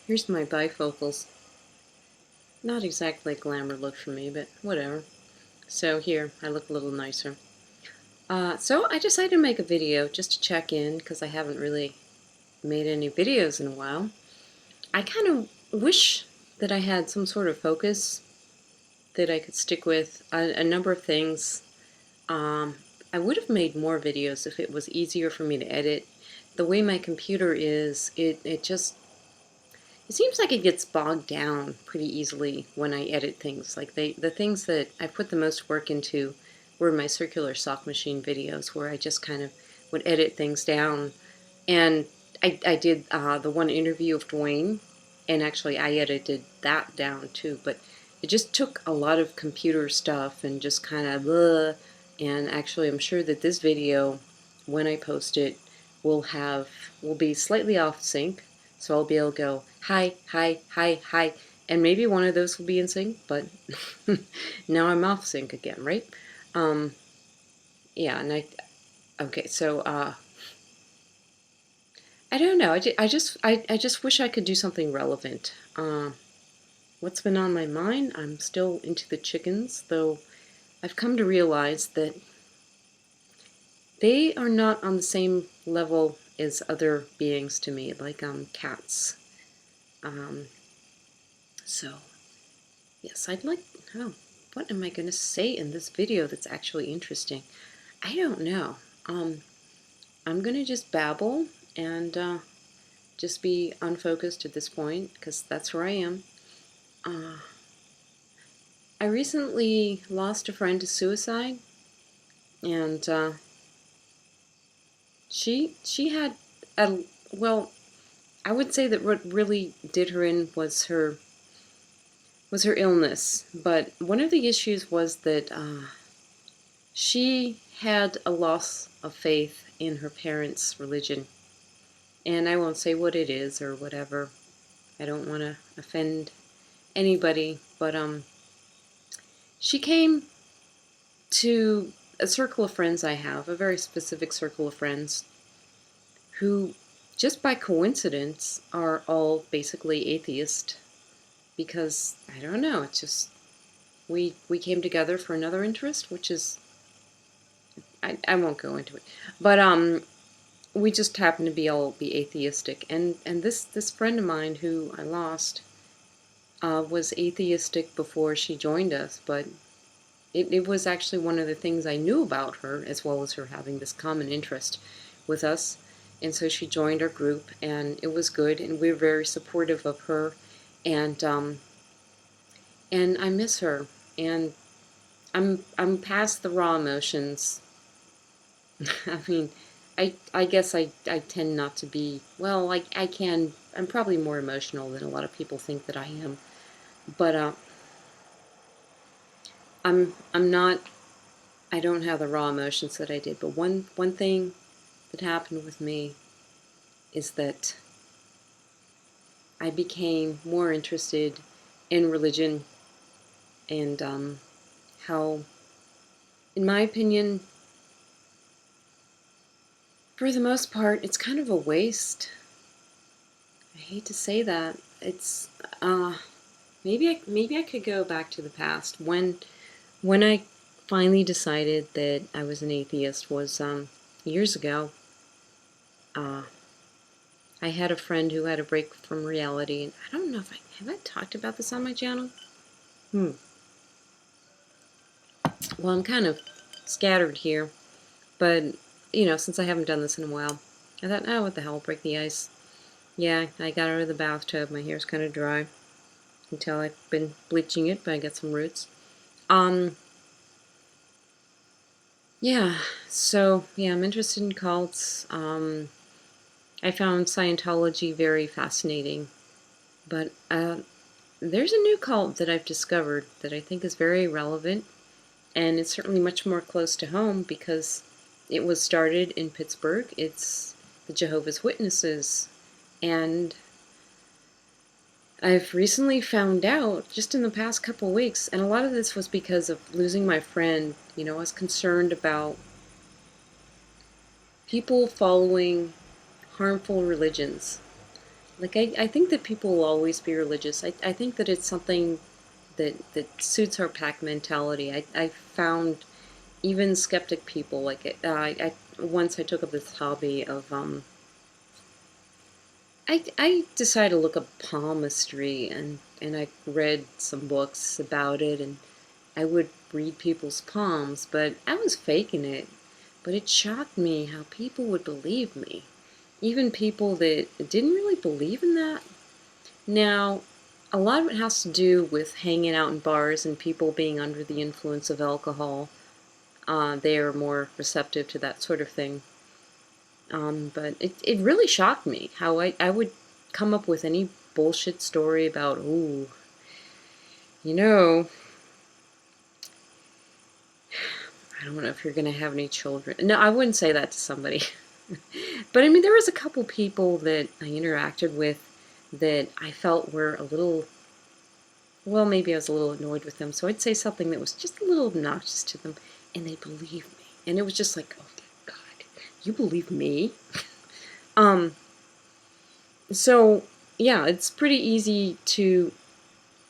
Here's my bifocals. Not exactly a glamour look for me, but whatever. So here, I look a little nicer. So I decided to make a video just to check in because I haven't really made any videos in a while. I kind of wish that I had some sort of focus that I could stick with a number of things. Um, I would have made more videos if it was easier for me to edit. The way my computer is, it seems like it gets bogged down pretty easily when I edit things. Like the things that I put the most work into were my circular sock machine videos, where I just kind of would edit things down. And I did the one interview of Dwayne, and actually I edited that down too. But it just took a lot of computer stuff and just kind of and actually I'm sure that this video, when I post it, will be slightly off sync, so I'll be able to go hi, hi, hi, hi, and maybe one of those will be in sync, but now I'm off sync again, right? Um, yeah, and okay, so I don't know. I just wish I could do something relevant. What's been on my mind? I'm still into the chickens, though I've come to realize that they are not on the same level as other beings to me, like cats. Um, so yes, I'd like. Oh, what am I going to say in this video that's actually interesting? I don't know. I'm going to just babble and just be unfocused at this point because that's where I am. Uh, I recently lost a friend to suicide, and she had a well. I would say that what really did her in was her illness, but one of the issues was that she had a loss of faith in her parents' religion, and I won't say what it is or whatever. I don't want to offend anybody, but she came to a circle of friends I have, a very specific circle of friends, who just by coincidence are all basically atheist because I don't know, it's just we came together for another interest, which is I won't go into it. But we just happen to be atheistic, and this friend of mine who I lost was atheistic before she joined us, but it was actually one of the things I knew about her, as well as her having this common interest with us. And so she joined our group, and it was good, and we were very supportive of her, and I miss her, and I'm past the raw emotions. I mean, I guess I tend not to be, well, I'm probably more emotional than a lot of people think that I am, but I'm not, I don't have the raw emotions that I did. But one thing that happened with me is that I became more interested in religion and how, in my opinion, for the most part, it's kind of a waste. I hate to say that. It's maybe I could go back to the past when I finally decided that I was an atheist was years ago. Uh, I had a friend who had a break from reality, and I don't know if I talked about this on my channel. Well, I'm kind of scattered here, but since I haven't done this in a while, I thought, oh, what the hell, break the ice. Yeah, I got out of the bathtub. My hair's kind of dry. You can tell I've been bleaching it, but I got some roots. Yeah, so yeah, I'm interested in cults. I found Scientology very fascinating, but there's a new cult that I've discovered that I think is very relevant, and it's certainly much more close to home because it was started in Pittsburgh. It's the Jehovah's Witnesses, and I've recently found out, just in the past couple weeks, and a lot of this was because of losing my friend. I was concerned about people following harmful religions. Like, I think that people will always be religious. I think that it's something that suits our pack mentality. I found even skeptic people, like, once I took up this hobby of, I decided to look up palmistry, and I read some books about it, and I would read people's palms, but I was faking it. But it shocked me how people would believe me. Even people that didn't really believe in that. Now, a lot of it has to do with hanging out in bars and people being under the influence of alcohol. They are more receptive to that sort of thing. But it really shocked me how I would come up with any bullshit story about, ooh, you know, I don't know if you're going to have any children. No, I wouldn't say that to somebody. But I mean, there was a couple people that I interacted with that I felt were a little, well, maybe I was a little annoyed with them. So I'd say something that was just a little obnoxious to them, and they believed me. And it was just like, oh, my God, you believe me? Um, so, yeah, it's pretty easy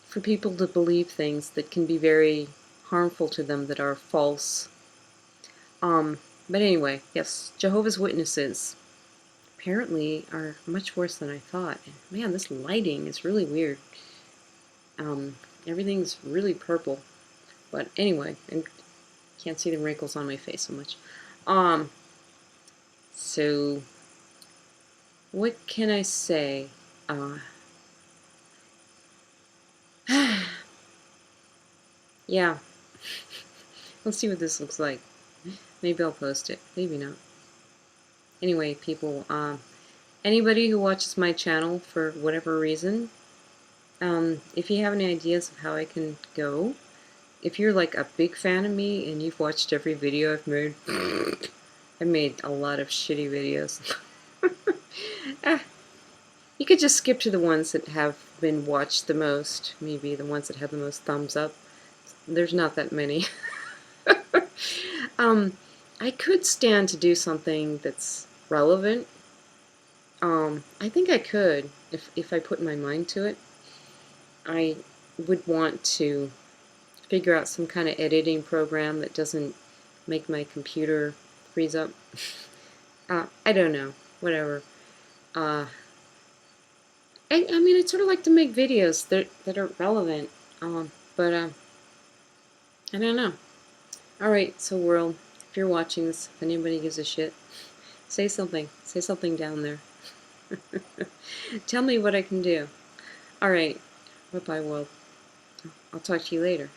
for people to believe things that can be very harmful to them that are false. But anyway, yes, Jehovah's Witnesses apparently are much worse than I thought. And man, this lighting is really weird. Everything's really purple. But anyway, I can't see the wrinkles on my face so much. Um, so what can I say? Yeah, let's see what this looks like. Maybe I'll post it. Maybe not. Anyway, people, anybody who watches my channel for whatever reason, if you have any ideas of how I can go, if you're like a big fan of me and you've watched every video I've made, I've made a lot of shitty videos. You could just skip to the ones that have been watched the most, maybe the ones that have the most thumbs up. There's not that many. I could stand to do something that's relevant. I think I could, if I put my mind to it. I would want to figure out some kind of editing program that doesn't make my computer freeze up. I don't know. Whatever. I mean, I'd sort of like to make videos that are relevant. But I don't know. Alright, so world, if you're watching this, if anybody gives a shit, say something. Say something down there. Tell me what I can do. Alright, bye-bye world. I'll talk to you later.